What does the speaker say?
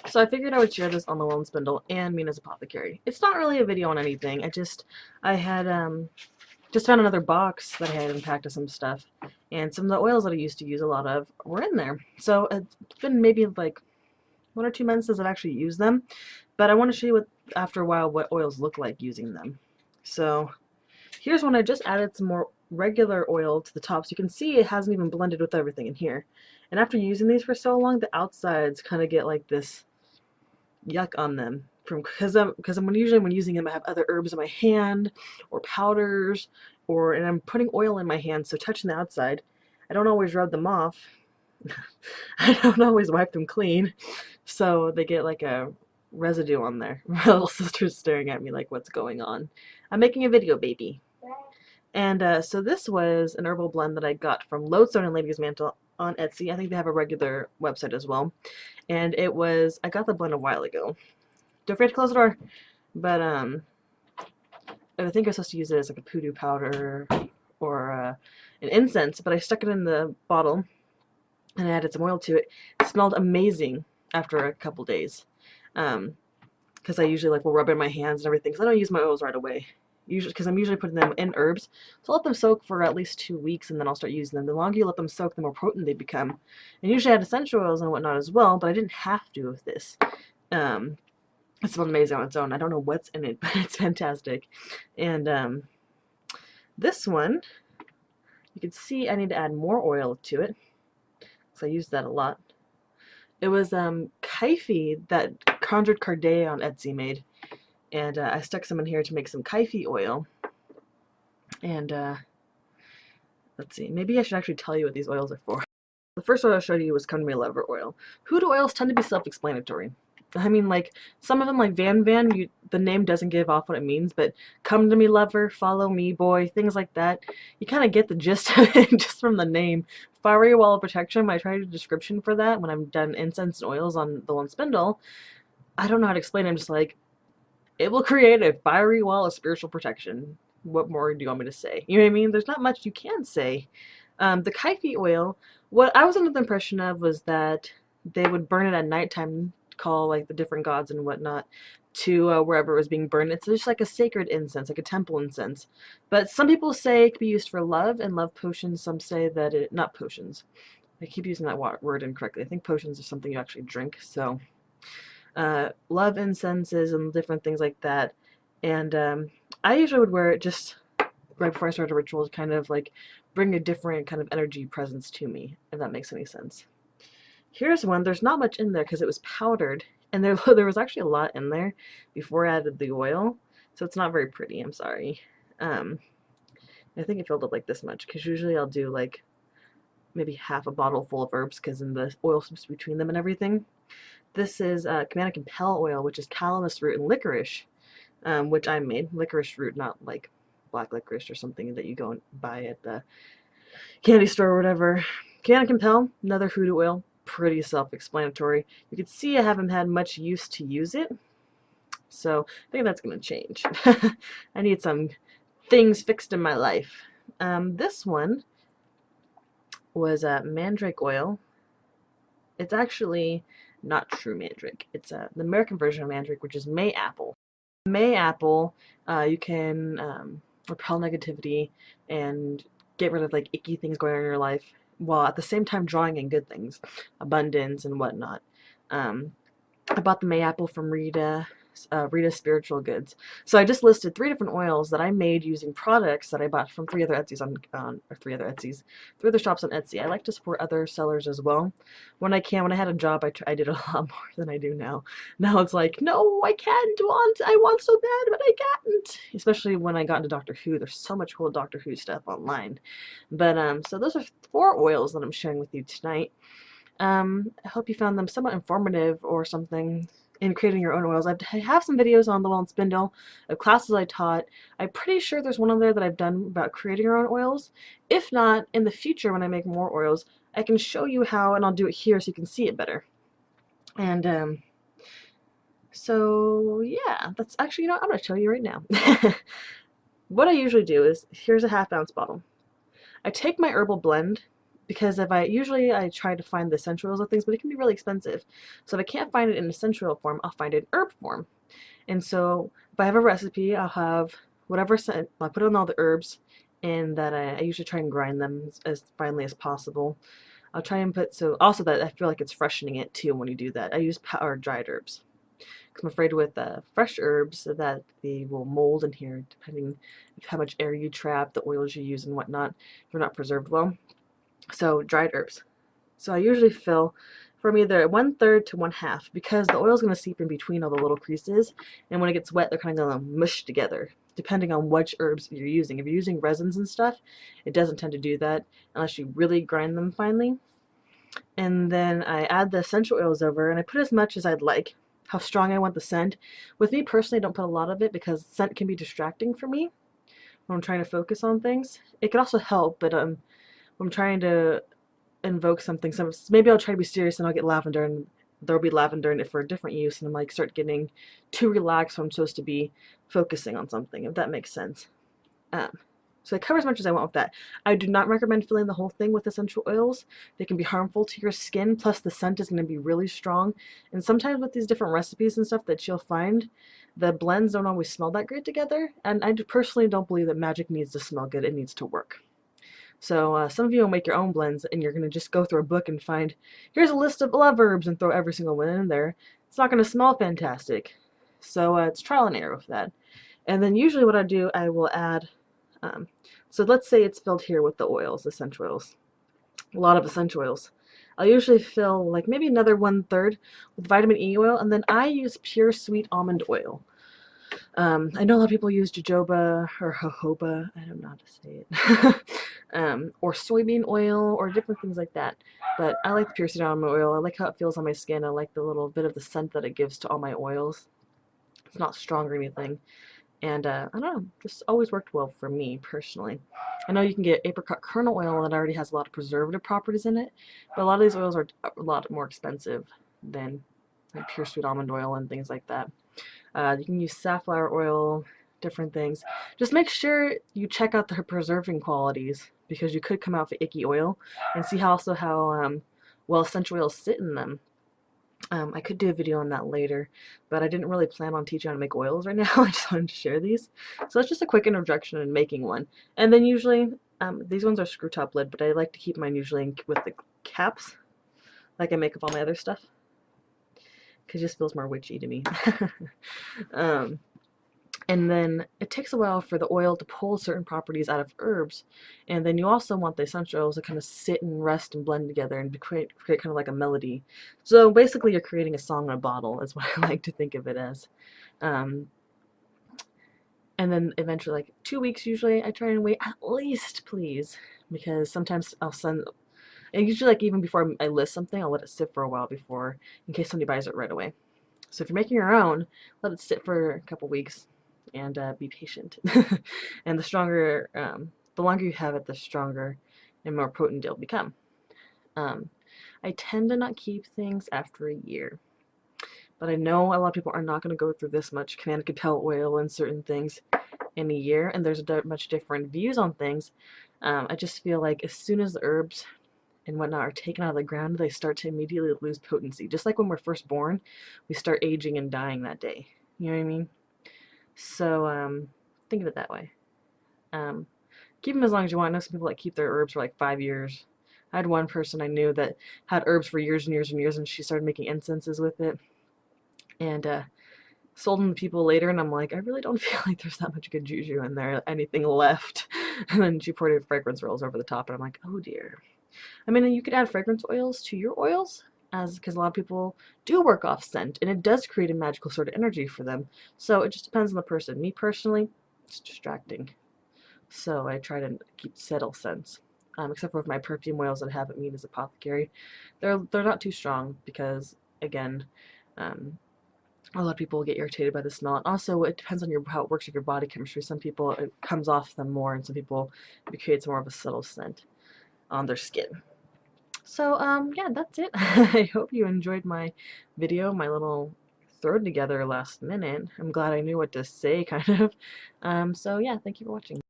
So I figured I would share this on the Well and Spindle and Mina's Apothecary. It's not really a video on anything. I had just found another box that I had unpacked of some stuff, and some of the oils that I used to use a lot of were in there. So it's been maybe like 1 or 2 months since I've actually used them, but I want to show you after a while what oils look like using them. So here's one I just added some more regular oil to the top, so you can see it hasn't even blended with everything in here. And after using these for so long, the outsides kind of get like this yuck on them because usually when using them I have other herbs in my hand or powders and I'm putting oil in my hand, so touching the outside, I don't always rub them off. I don't always wipe them clean, so they get like a residue on there. My little sister's staring at me like, what's going on? I'm making a video, baby. And so this was an herbal blend that I got from Lodestone and Ladies Mantle on Etsy. I think they have a regular website as well. And I got the blend a while ago. Don't forget to close the door. But I think I was supposed to use it as like a poodoo powder or an incense, but I stuck it in the bottle and I added some oil to it. It smelled amazing after a couple days. Because I usually will rub it in my hands and everything, because I don't use my oils right away. Usually, because I'm usually putting them in herbs, so I'll let them soak for at least 2 weeks, and then I'll start using them. The longer you let them soak, the more potent they become. And usually I add essential oils and whatnot as well, but I didn't have to with this. It smelled amazing on its own. I don't know what's in it, but it's fantastic. And this one, you can see I need to add more oil to it, because I used that a lot. It was Kyphi that Conjured Cardea on Etsy made. And I stuck some in here to make some Kyphi oil. And let's see, maybe I should actually tell you what these oils are for. The first oil I showed you was Come to Me Lover oil. Hoodoo oils tend to be self-explanatory. I mean, like, some of them, like Van, the name doesn't give off what it means, but Come to Me Lover, Follow Me Boy, things like that, you kind of get the gist of it just from the name. Fiery Wall of Protection, when I tried a description for that, when I've done incense and oils on the Well and Spindle, I don't know how to explain it. I'm just like, it will create a fiery wall of spiritual protection. What more do you want me to say? You know what I mean? There's not much you can say. The Kyphi oil, what I was under the impression of was that they would burn it at nighttime, call like the different gods and whatnot to wherever it was being burned. It's just like a sacred incense, like a temple incense. But some people say it could be used for love and love potions. Some say that not potions. I keep using that word incorrectly. I think potions are something you actually drink, so love incenses and different things like that. And I usually would wear it just right before I start a ritual to kind of like bring a different kind of energy presence to me, if that makes any sense. Here's one. There's not much in there because it was powdered, and there was actually a lot in there before I added the oil, so it's not very pretty. I'm sorry. I think it filled up like this much, because usually I'll do like maybe half a bottle full of herbs, because then the oil slips between them and everything. This is Command and Compel Oil, which is calamus root and licorice, which I made. Licorice root, not like black licorice or something that you go and buy at the candy store or whatever. Command and Compel, another hoodoo oil, pretty self-explanatory. You can see I haven't had much use to use it, so I think that's going to change. I need some things fixed in my life. This one was Mandrake oil. It's actually not true Mandrake. It's the American version of Mandrake, which is May apple. May apple, you can repel negativity and get rid of like icky things going on in your life, while at the same time drawing in good things, abundance and whatnot. I bought the May apple from Rita. Rita Spiritual Goods. So I just listed 3 different oils that I made using products that I bought from 3 other shops on Etsy. I like to support other sellers as well when I can. When I had a job, I did a lot more than I do now. Now it's like, no, I want so bad, but I can't. Especially when I got into Doctor Who. There's so much cool Doctor Who stuff online. But so those are 4 oils that I'm sharing with you tonight. I hope you found them somewhat informative or something in creating your own oils. I have some videos on the Well and Spindle of classes I taught. I'm pretty sure there's one on there that I've done about creating your own oils. If not, in the future when I make more oils, I can show you how, and I'll do it here so you can see it better. And so yeah, that's actually, I'm going to show you right now. What I usually do is, here's a 1/2 ounce bottle. I take my herbal blend, because if I try to find the essential oils of things, but it can be really expensive. So if I can't find it in essential oil form, I'll find it in herb form. And so if I have a recipe, I'll have whatever scent, I'll put on all the herbs, and that I usually try and grind them as finely as possible. I'll try and put, so also that I feel like it's freshening it too when you do that. I use dried herbs. I'm afraid with fresh herbs that they will mold in here, depending how much air you trap, the oils you use, and whatnot. If they're not preserved well. So dried herbs. So I usually fill from either 1/3 to 1/2 because the oil is going to seep in between all the little creases, and when it gets wet, they're kind of going to mush together, depending on which herbs you're using. If you're using resins and stuff, it doesn't tend to do that unless you really grind them finely. And then I add the essential oils over, and I put as much as I'd like, how strong I want the scent. With me personally, I don't put a lot of it because scent can be distracting for me when I'm trying to focus on things. It can also help, but when I'm trying to invoke something, so maybe I'll try to be serious and I'll get lavender, and there'll be lavender in it for a different use, and I'm like start getting too relaxed when I'm supposed to be focusing on something, if that makes sense. So I cover as much as I want with that. I do not recommend filling the whole thing with essential oils. They can be harmful to your skin, plus the scent is going to be really strong. And sometimes with these different recipes and stuff that you'll find, the blends don't always smell that great together. And I personally don't believe that magic needs to smell good. It needs to work. So some of you will make your own blends, and you're going to just go through a book and find, here's a list of love herbs, and throw every single one in there. It's not going to smell fantastic. So it's trial and error with that. And then usually what I do, I will add, so let's say it's filled here with the oils, essential oils, a lot of essential oils. I'll usually fill like maybe another 1/3 with vitamin E oil, and then I use pure sweet almond oil. I know a lot of people use jojoba or jojoba, I don't know how to say it, or soybean oil or different things like that, but I like the pure sweet almond oil. I like how it feels on my skin. I like the little bit of the scent that it gives to all my oils. It's not strong or anything. And I don't know, just always worked well for me personally. I know you can get apricot kernel oil that already has a lot of preservative properties in it, but a lot of these oils are a lot more expensive than like pure sweet almond oil and things like that. You can use safflower oil, different things. Just make sure you check out the preserving qualities, because you could come out with icky oil, and see how well essential oils sit in them. I could do a video on that later, but I didn't really plan on teaching how to make oils right now. I just wanted to share these. So it's just a quick introduction in making one. And then usually, these ones are screw top lid, but I like to keep mine usually with the caps, like I make with all my other stuff, because it just feels more witchy to me. And then it takes a while for the oil to pull certain properties out of herbs. And then you also want the essential oils to kind of sit and rest and blend together and create kind of like a melody. So basically you're creating a song in a bottle is what I like to think of it as. And then eventually, like 2 weeks usually, I try and wait at least, please. Because sometimes I'll send, and usually like even before I list something, I'll let it sit for a while before, in case somebody buys it right away. So if you're making your own, let it sit for a couple weeks. And be patient. And the stronger, the longer you have it, the stronger and more potent it'll become. I tend to not keep things after a year, but I know a lot of people are not going to go through this much Command and Compel Oil and certain things in a year, and there's much different views on things. I just feel like as soon as the herbs and whatnot are taken out of the ground, they start to immediately lose potency. Just like when we're first born, we start aging and dying that day. You know what I mean? So think of it that way. Keep them as long as you want. I know some people like keep their herbs for like 5 years. I had one person I knew that had herbs for years and years and years, and she started making incenses with it, and sold them to people later, and I'm like, I really don't feel like there's that much good juju in there, anything left. And then she poured fragrance rolls over the top, and I'm like, oh dear. I mean, you could add fragrance oils to your oils, because a lot of people do work off scent, and it does create a magical sort of energy for them. So it just depends on the person. Me personally, it's distracting. So I try to keep subtle scents, except for with my perfume oils that I have at Mina's Apothecary. They're not too strong because, again, a lot of people get irritated by the smell. And also, it depends on how it works with your body chemistry. Some people, it comes off them more, and some people, it creates more of a subtle scent on their skin. So, yeah, that's it. I hope you enjoyed my video, my little thrown together last minute. I'm glad I knew what to say, kind of. So, yeah, thank you for watching.